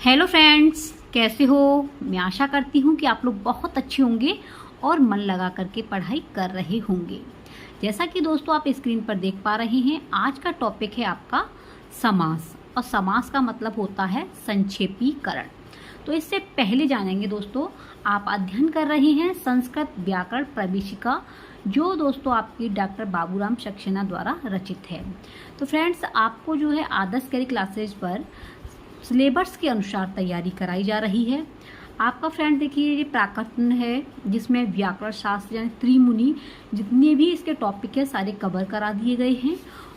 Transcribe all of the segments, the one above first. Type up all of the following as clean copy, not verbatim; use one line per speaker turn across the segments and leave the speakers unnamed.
Hello friends, कैसे हो। मैं आशा करती हूँ कि आप लोग बहुत अच्छे होंगे और मन लगा करके पढ़ाई कर रहे होंगे। जैसा कि दोस्तों आप स्क्रीन पर देख पा रहे हैं, आज का टॉपिक है आपका समास। और समास का मतलब होता है संक्षेपीकरण। तो इससे पहले जानेंगे दोस्तों, आप अध्ययन कर रहे हैं संस्कृत व्याकरण प्रवेशिका, जो दोस्तों आपकी डॉक्टर बाबूराम सक्सेना द्वारा रचित है। तो फ्रेंड्स, आपको जो है आदर्श कैरी क्लासेज पर सिलेबस के अनुसार तैयारी कराई जा रही है। आपका फ्रेंड देखिए, ये प्राकटन है जिसमें व्याकरण शास्त्र यानी त्रिमुनि जितने भी इसके टॉपिक है सारे कवर करा दिए गए हैं।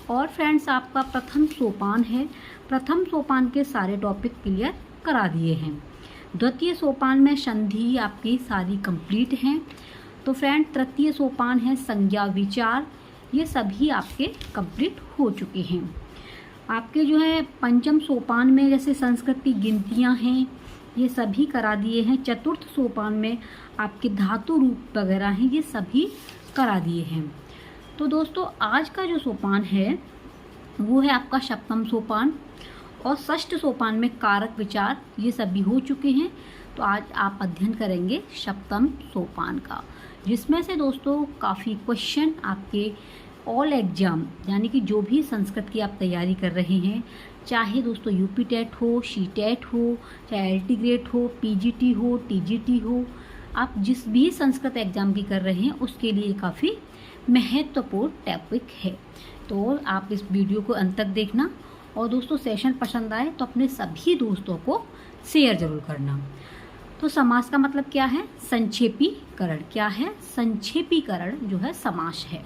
और फ्रेंड्स, आपका प्रथम सोपान है, प्रथम सोपान के सारे टॉपिक क्लियर करा दिए हैं। द्वितीय सोपान में संधि आपकी सारी कंप्लीट हैं। तो फ्रेंड, तृतीय सोपान है संज्ञा विचार, ये सभी आपके कंप्लीट हो चुके हैं। आपके जो है पंचम सोपान में जैसे संस्कृत की गिनतियाँ हैं, ये सभी करा दिए हैं। चतुर्थ सोपान में आपके धातु रूप वगैरह हैं, ये सभी करा दिए हैं। तो दोस्तों, आज का जो सोपान है वो है आपका सप्तम सोपान, और षष्ठ सोपान में कारक विचार ये सभी हो चुके हैं। तो आज आप अध्ययन करेंगे सप्तम सोपान का, जिसमें से दोस्तों काफ़ी क्वेश्चन आपके ऑल एग्जाम यानी कि जो भी संस्कृत की आप तैयारी कर रहे हैं, चाहे दोस्तों यूपी टेट हो, सी टेट हो, चाहे एल टी ग्रेड हो, पीजीटी हो, टीजीटी हो, आप जिस भी संस्कृत एग्जाम की कर रहे हैं उसके लिए काफ़ी महत्वपूर्ण टॉपिक है। तो आप इस वीडियो को अंत तक देखना, और दोस्तों सेशन पसंद आए तो अपने सभी दोस्तों को शेयर ज़रूर करना। तो समास का मतलब क्या है? संक्षेपीकरण। क्या है? संक्षेपीकरण जो है समास है।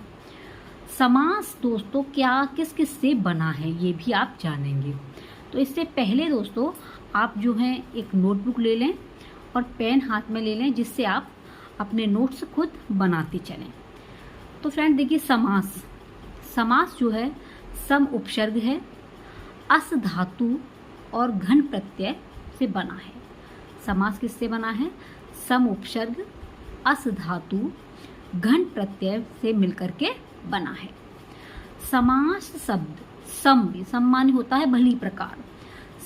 समास दोस्तों क्या किस किस से बना है ये भी आप जानेंगे। तो इससे पहले दोस्तों आप जो है एक नोटबुक ले लें और पेन हाथ में ले लें, जिससे आप अपने नोट्स खुद बनाते चलें। तो फ्रेंड देखिए, समास समास जो है सम उपसर्ग है, अस धातु और घन प्रत्यय से बना है। समास किससे बना है? सम उपसर्ग, अस धातु, घन प्रत्यय से मिलकर के बना है। समास शब्द सम माने होता है भली प्रकार।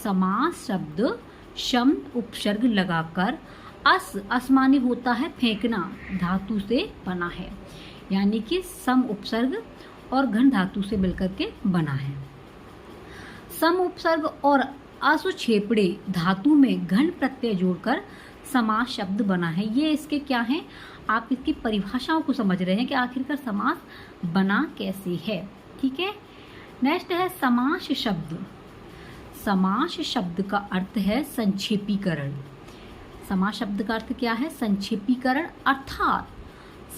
समास शब्द शम उपसर्ग लगाकर अस माने होता है फेंकना धातु से बना है, यानी कि सम उपसर्ग और घन धातु से मिलकर के बना है। सम उपसर्ग और असुछेपड़े धातु में घन प्रत्यय जोड़कर समास शब्द बना है। ये इसके क्या हैं, आप इसकी परिभाषाओं को समझ रहे हैं कि आखिरकार समास बना कैसे है। ठीक है, नेक्स्ट है समास शब्द। समास शब्द का अर्थ है संक्षेपीकरण। समास शब्द का अर्थ क्या है? संक्षेपीकरण, अर्थात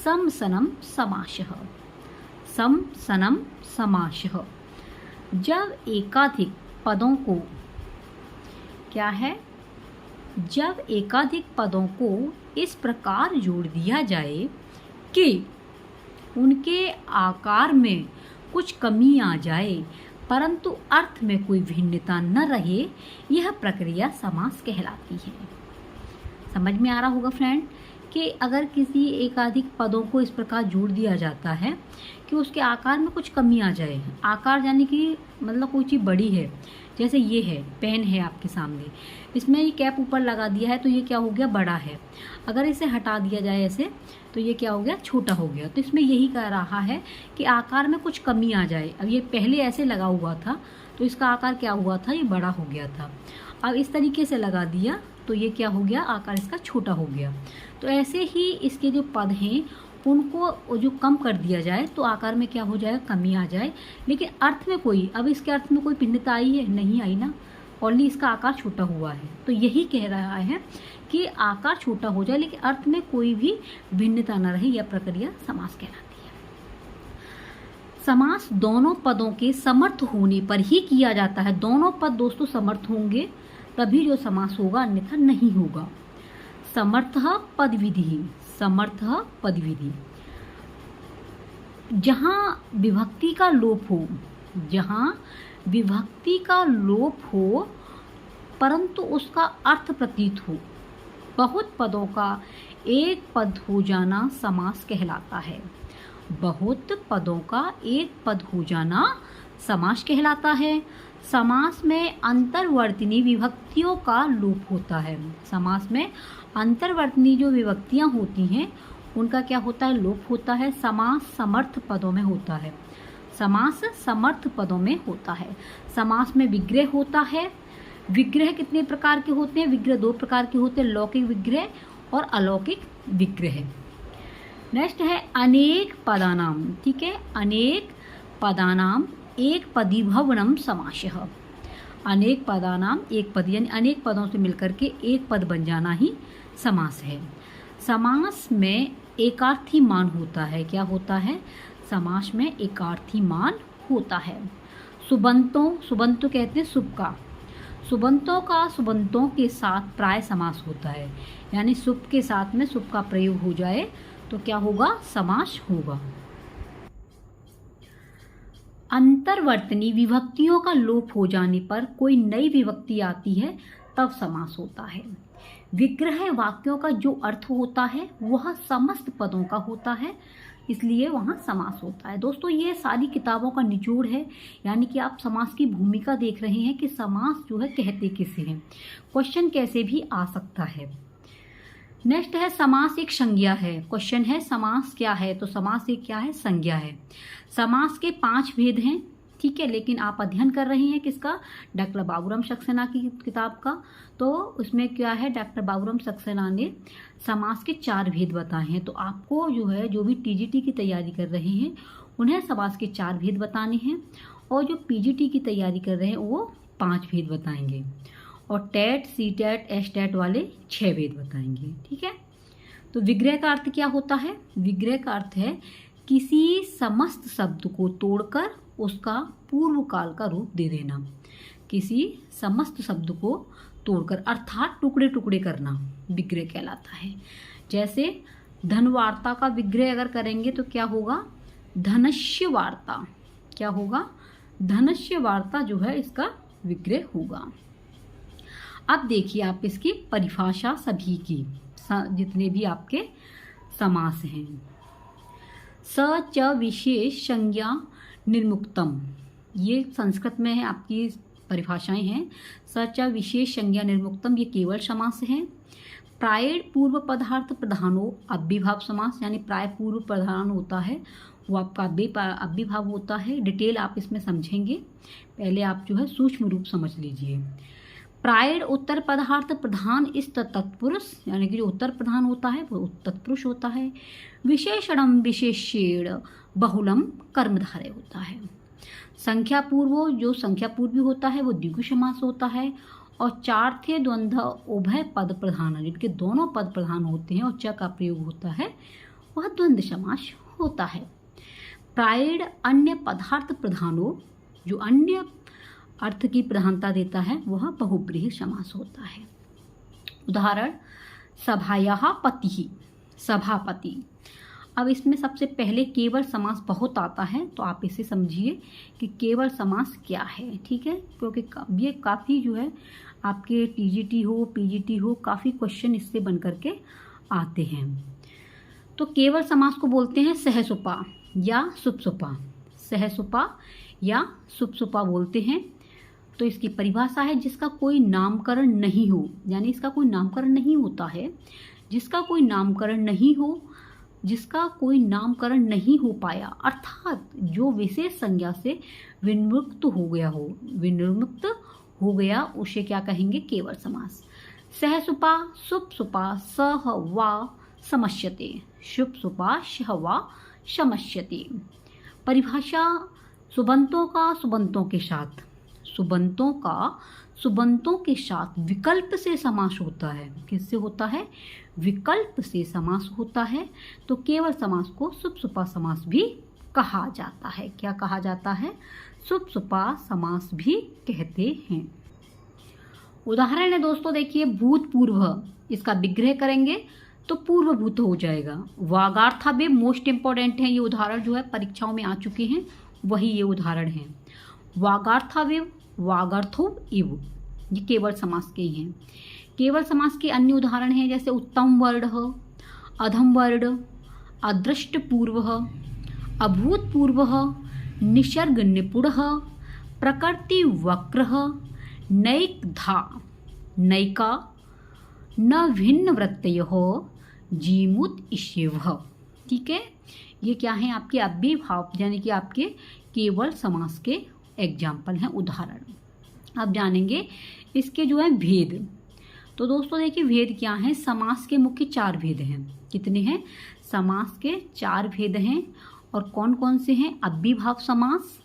सम सनम समासः। सम सनम समासः जब एकाधिक पदों को क्या है, जब एकाधिक पदों को इस प्रकार जोड़ दिया जाए कि उनके आकार में कुछ कमी आ जाए परंतु अर्थ में कोई भिन्नता न रहे, यह प्रक्रिया समास कहलाती है। समझ में आ रहा होगा फ्रेंड कि अगर किसी एकाधिक पदों को इस प्रकार जोड़ दिया जाता है कि उसके आकार में कुछ कमी आ जाए। आकार यानी कि मतलब कोई चीज़ बड़ी है, जैसे ये है पेन है आपके सामने, इसमें ये कैप ऊपर लगा दिया है तो ये क्या हो गया? बड़ा है। अगर इसे हटा दिया जाए ऐसे तो ये क्या हो गया? छोटा हो गया। तो इसमें यही कह रहा है कि आकार में कुछ कमी आ जाए। अब ये पहले ऐसे लगा हुआ था तो इसका आकार क्या हुआ था? ये बड़ा हो गया था। अब इस तरीके से लगा दिया तो ये क्या हो गया? आकार इसका छोटा हो गया। तो ऐसे ही इसके जो पद हैं उनको जो कम कर दिया जाए तो आकार में क्या हो जाएगा? कमी आ जाए, लेकिन अर्थ में कोई, अब इसके अर्थ में कोई भिन्नता आई है? नहीं आई ना, ओनली इसका आकार छोटा हुआ है। तो यही कह रहा है कि आकार छोटा हो जाए लेकिन अर्थ में कोई भी भिन्नता न रहे, यह प्रक्रिया समास कहलाती है। समास दोनों पदों के समर्थ होने पर ही किया जाता है। दोनों पद दोस्तों समर्थ होंगे तभी जो समास होगा, अन्यथा नहीं होगा। समर्थः पद विधि, समर्थः पद विधि। जहाँ विभक्ति का लोप हो, जहाँ विभक्ति का लोप हो परंतु उसका अर्थ प्रतीत हो, बहुत पदों का एक पद हो जाना समास कहलाता है। बहुत पदों का एक पद हो जाना समास कहलाता है। समास में अंतर्वर्तनी विभक्तियों का लोप होता है। समास में अंतर्वर्तनी जो विभक्तियां होती हैं उनका क्या होता है, लोप होता है। समास समर्थ पदों में होता है। समास समर्थ पदों में होता है। समास में विग्रह होता है। विग्रह कितने प्रकार के होते हैं, विग्रह 2 प्रकार के होते हैं, लौकिक विग्रह और अलौकिक विग्रह। नेक्स्ट है अनेक पदानाम। ठीक है, अनेक पदानाम एक पदी भवनम समासः। अनेक पदानाम एक पद, यानी अनेक पदों से मिलकर के एक पद बन जाना ही समास है। समास में एकार्थी मान होता है। क्या होता है, समास में एकार्थी मान होता है। सुबंतों, सुबंतों कहते हैं शुभ का, सुबंतों का सुबंतों के साथ प्राय समास होता है, यानी शुभ के साथ में शुभ का प्रयोग हो जाए तो क्या होगा, समास होगा। अंतर्वर्तनी विभक्तियों का लोप हो जाने पर कोई नई विभक्ति आती है तब समास होता है। विग्रह वाक्यों का जो अर्थ होता है वह समस्त पदों का होता है, इसलिए वहाँ समास होता है। दोस्तों ये सारी किताबों का निचोड़ है, यानी कि आप समास की भूमिका देख रहे हैं कि समास जो है कहते किसे हैं, क्वेश्चन कैसे भी आ सकता है। नेक्स्ट है समास एक संज्ञा है। क्वेश्चन है समास क्या है, तो समास एक क्या है, संज्ञा है। समास के 5 भेद हैं, ठीक है, लेकिन आप अध्ययन कर रहे हैं किसका, डॉक्टर बाबूराम सक्सेना की किताब का, तो उसमें क्या है, डॉक्टर बाबूराम सक्सेना ने समास के 4 भेद बताए हैं। तो आपको जो है, जो भी टीजीटी की तैयारी कर रहे हैं उन्हें समास के 4 भेद बताने हैं, और जो पीजीटी की तैयारी कर रहे हैं वो 5 भेद बताएंगे, और TET, C TET, S TET वाले 6 भेद बताएंगे। ठीक है, तो विग्रह का अर्थ क्या होता है, विग्रह का अर्थ है किसी समस्त शब्द को तोड़कर उसका पूर्व काल का रूप दे देना। किसी समस्त शब्द को तोड़कर अर्थात टुकड़े टुकड़े करना विग्रह कहलाता है। जैसे धनवार्ता का विग्रह अगर करेंगे तो क्या होगा, धनस्य वार्ता। क्या होगा, धनस्य वार्ता जो है इसका विग्रह होगा। अब देखिए आप इसकी परिभाषा सभी की, जितने भी आपके समास हैं। स च विशेष संज्ञा निर्मुक्तम, ये संस्कृत में है, आपकी परिभाषाएं हैं। स च विशेष संज्ञा निर्मुक्तम, ये केवल समास है। प्रायेण पूर्व पदार्थ प्रधानो अव्ययभाव समास, यानी प्राय पूर्व प्रधान होता है वो आपका अव्ययभाव होता है। डिटेल आप इसमें समझेंगे, पहले आप जो है सूक्ष्म रूप समझ लीजिए। प्रायेण उत्तर पदार्थ प्रधान इस तत्पुरुष, यानी कि जो उत्तर प्रधान होता है वो तत्पुरुष होता है। विशेषणम विशेषेण बहुलम कर्मधारय होता है। संख्या पूर्व, जो संख्या पूर्वी होता है वो द्विगु समास होता है। और चार्थे द्वंद्व उभय पद प्रधान, जिनके दोनों पद प्रधान होते हैं और च का प्रयोग होता है वह द्वंद्व समास होता है। प्रायेण अन्य पदार्थ प्रधानो, जो अन्य अर्थ की प्रधानता देता है वह बहुब्रीहि समास होता है। उदाहरण सभायाः पतिः, सभापति। अब इसमें सबसे पहले केवल समास बहुत आता है, तो आप इसे समझिए कि केवल समास क्या है। ठीक है, क्योंकि ये काफ़ी जो है आपके टीजीटी हो, पीजीटी हो, काफ़ी क्वेश्चन इससे बन करके आते हैं। तो केवल समास को बोलते हैं सहसुपा या सुपसुपा, सहसुपा या सुपसुपा बोलते हैं। तो इसकी परिभाषा है जिसका कोई नामकरण नहीं हो, यानी इसका कोई नामकरण नहीं होता है, जिसका कोई नामकरण नहीं हो, जिसका कोई नामकरण नहीं हो पाया, अर्थात जो विशेष संज्ञा से विनिर्मुक्त हो गया हो, विनिर्मुक्त हो गया, उसे क्या कहेंगे, केवल समास। सहसुपा सुपसुपा सह वा समस्यते, शुभसुपा शह वा समस्यते। परिभाषा सुबंतों का सुबंतों के साथ, सुबंतों का सुबंतों के साथ विकल्प से समास होता है। किससे होता है, विकल्प से समास होता है। तो केवल समास को सुपसुपा समास भी कहा जाता है। क्या कहा जाता है, सुपसुपा समास भी कहते हैं। उदाहरण है दोस्तों, देखिए भूतपूर्व, इसका विग्रह करेंगे तो पूर्वभूत हो जाएगा। वागार्थावे मोस्ट इंपॉर्टेंट है, ये उदाहरण जो है परीक्षाओं में आ चुके हैं, वही ये उदाहरण है। वागार्थावे वागार्थो इव, ये केवल समास के ही हैं। केवल समास के अन्य उदाहरण हैं जैसे उत्तम वर्ण, अधम वर्ण, अदृष्टपूर्व, अभूतपूर्व, निसर्ग निपुण, प्रकृति वक्रः नैकधा नैका न भिन्न वृत्तयोः जीमुत इष्यवः। ठीक है, ये क्या है आपके अव्ययभाव यानी कि आपके केवल समास के एग्जाम्पल हैं, उदाहरण। अब जानेंगे इसके जो है भेद। तो दोस्तों देखिए भेद क्या है। समास के मुख्य 4 भेद हैं। कितने हैं? समास के 4 भेद हैं। और कौन कौन से हैं? अव्ययभाव समास,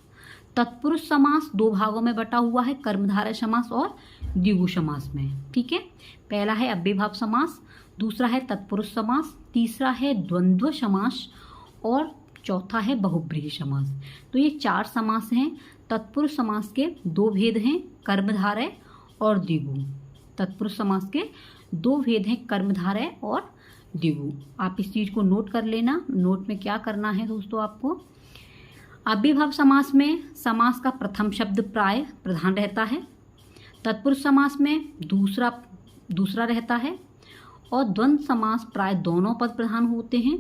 तत्पुरुष समास 2 भागों में बटा हुआ है, कर्मधारय समास और द्विगु समास में। ठीक है, पहला है अव्ययभाव समास, दूसरा है तत्पुरुष समास, तीसरा है द्वंद्व समास और चौथा है बहुब्रीहि समास। तो ये 4 समास हैं। तत्पुरुष समास के 2 भेद हैं, कर्मधारय और द्विगु। तत्पुरुष समास के 2 भेद हैं, कर्मधारय और द्विगु। आप इस चीज को नोट कर लेना। नोट में क्या करना है दोस्तों आपको, अव्ययभाव समास में समास का प्रथम शब्द प्राय प्रधान रहता है, तत्पुरुष समास में दूसरा रहता है और द्वंद्व समास प्राय दोनों पद प्रधान होते हैं।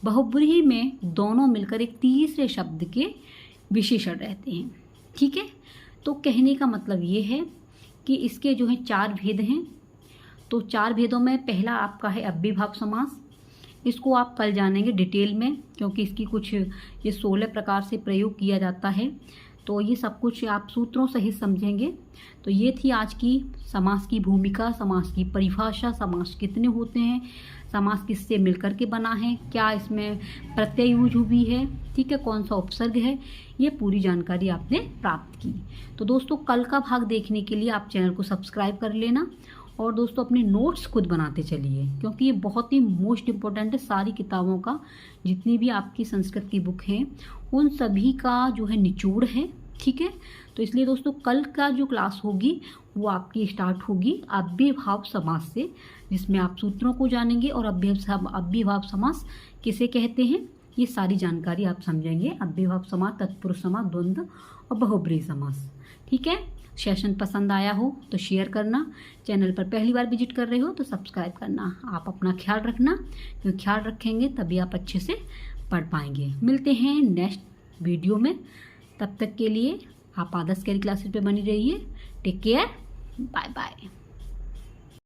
बहुब्रीहि में दोनों मिलकर एक तीसरे शब्द के विशेषण रहते हैं। ठीक है, तो कहने का मतलब ये है कि इसके जो है 4 भेद हैं। तो 4 भेदों में पहला आपका है अव्ययभाव समास। इसको आप कल जानेंगे डिटेल में, क्योंकि इसकी कुछ ये 16 प्रकार से प्रयोग किया जाता है। तो ये सब कुछ आप सूत्रों सहित समझेंगे। तो ये थी आज की समास की भूमिका, समास की परिभाषा, समास कितने होते हैं, समास किससे मिलकर के बना है, क्या इसमें प्रत्यय यूज हुई है, ठीक है, कौन सा उपसर्ग है, ये पूरी जानकारी आपने प्राप्त की। तो दोस्तों कल का भाग देखने के लिए आप चैनल को सब्सक्राइब कर लेना। और दोस्तों अपने नोट्स खुद बनाते चलिए, क्योंकि ये बहुत ही मोस्ट इम्पोर्टेंट है। सारी किताबों का, जितनी भी आपकी संस्कृत की बुक हैं, उन सभी का जो है निचोड़ है। ठीक है, तो इसलिए दोस्तों कल का जो क्लास होगी वो आपकी स्टार्ट होगी अव्ययभाव समास से, जिसमें आप सूत्रों को जानेंगे और अव्ययभाव समास किसे कहते हैं ये सारी जानकारी आप समझेंगे। अव्ययभाव समास, तत्पुरुष समास, द्वंद्व और बहुब्रीहि समास। ठीक है, सेशन पसंद आया हो तो शेयर करना, चैनल पर पहली बार विजिट कर रहे हो तो सब्सक्राइब करना। आप अपना ख्याल रखना, क्योंकि ख्याल रखेंगे तभी आप अच्छे से पढ़ पाएंगे। मिलते हैं नेक्स्ट वीडियो में, तब तक के लिए आप आदर्श कैरी क्लासेस पे बनी रहिए। Take care, bye bye.